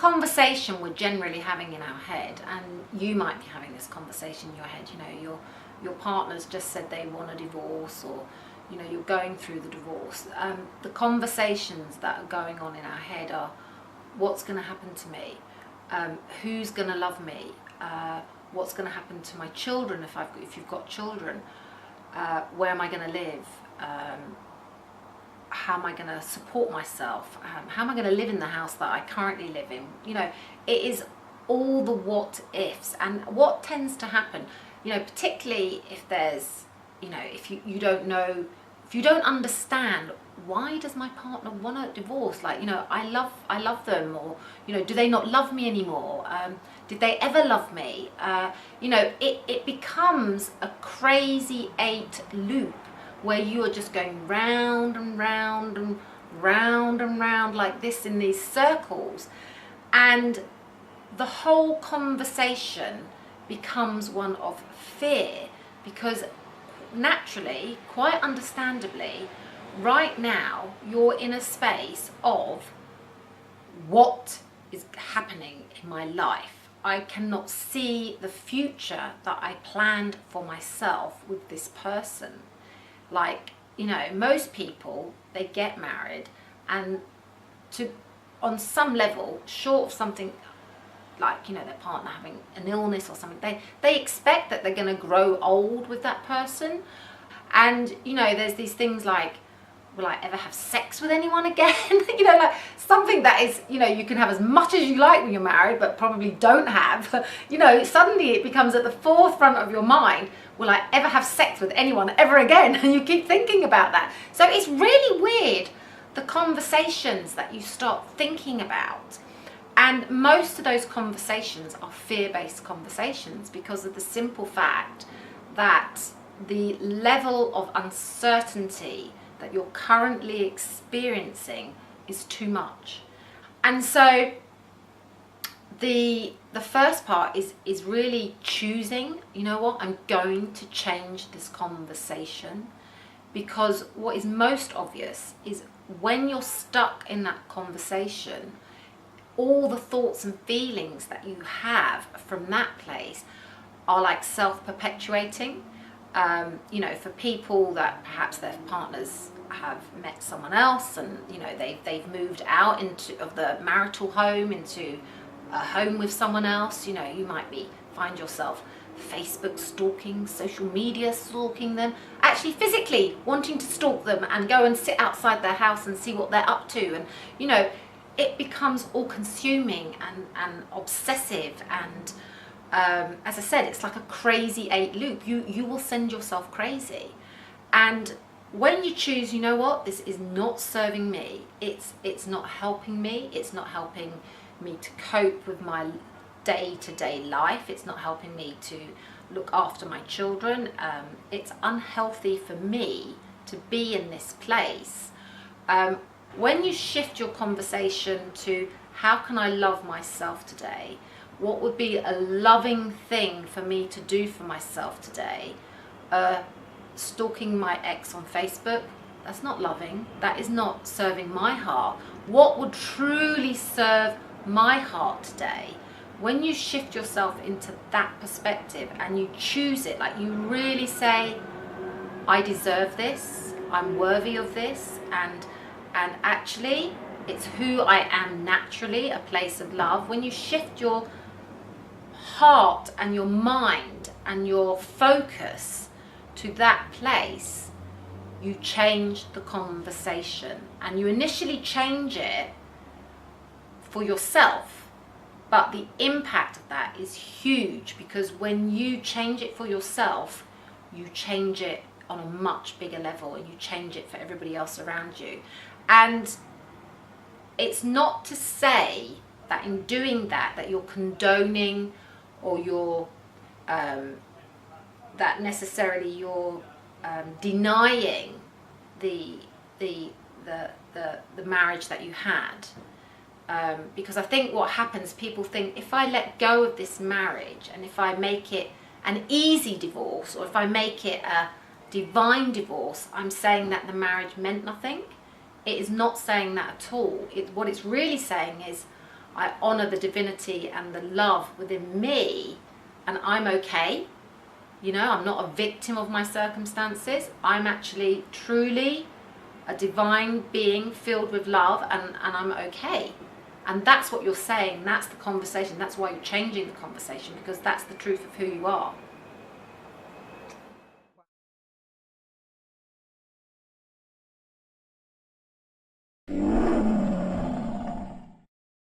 conversation we're generally having in our head, and you might be having this conversation in your head, you know, your partner's just said they want a divorce, or you know, you're going through the divorce. The conversations that are going on in our head are, what's going to happen to me? Who's going to love me? What's going to happen to my children if you've got children? Where am I going to live? How am I going to support myself? How am I going to live in the house that I currently live in? You know, it is all the what ifs. And what tends to happen, you know, particularly if there's, you know, if you don't know, if you don't understand, why does my partner want a divorce? Like, you know, I love them, or, you know, do they not love me anymore? Did they ever love me? You know, it becomes a crazy 8 loop where you are just going round and round and round and round like this in these circles. And the whole conversation becomes one of fear, because naturally, quite understandably, right now you're in a space of, what is happening in my life? I cannot see the future that I planned for myself with this person. Like, you know, most people, they get married, and on some level, short of something like, you know, their partner having an illness or something, they expect that they're going to grow old with that person. And, you know, there's these things like, will I ever have sex with anyone again? You know, like something that is, you know, you can have as much as you like when you're married, but probably don't have. You know, suddenly it becomes at the forefront of your mind, will I ever have sex with anyone ever again? And you keep thinking about that. So it's really weird, the conversations that you start thinking about. And most of those conversations are fear-based conversations, because of the simple fact that the level of uncertainty that you're currently experiencing is too much. And so the first part is really choosing, you know what, I'm going to change this conversation. Because what is most obvious is when you're stuck in that conversation, all the thoughts and feelings that you have from that place are like self-perpetuating. You know, for people that perhaps their partners have met someone else, and you know, they've moved out of the marital home into a home with someone else. You know, you might find yourself Facebook stalking, social media stalking them, actually physically wanting to stalk them and go and sit outside their house and see what they're up to. And you know, it becomes all consuming and obsessive, and as I said, it's like a crazy 8 loop. You will send yourself crazy. And when you choose, you know what, this is not serving me, it's not helping me, it's not helping me to cope with my day-to-day life, it's not helping me to look after my children, it's unhealthy for me to be in this place. When you shift your conversation to, how can I love myself today? What would be a loving thing for me to do for myself today? Stalking my ex on Facebook, that's not loving. That is not serving my heart. What would truly serve my heart today? When you shift yourself into that perspective and you choose it, like you really say, I deserve this, I'm worthy of this, and actually it's who I am naturally, a place of love. When you shift your heart and your mind and your focus to that place, you change the conversation. And you initially change it for yourself, but the impact of that is huge, because when you change it for yourself, you change it on a much bigger level, and you change it for everybody else around you. And it's not to say that in doing that you're condoning, or you're that necessarily you're denying the marriage that you had, because I think what happens, people think, if I let go of this marriage, and if I make it an easy divorce, or if I make it a divine divorce, I'm saying that the marriage meant nothing. It is not saying that at all. What it's really saying is, I honour the divinity and the love within me, and I'm okay. You know, I'm not a victim of my circumstances. I'm actually truly a divine being filled with love, and I'm okay. And that's what you're saying. That's the conversation. That's why you're changing the conversation, because that's the truth of who you are.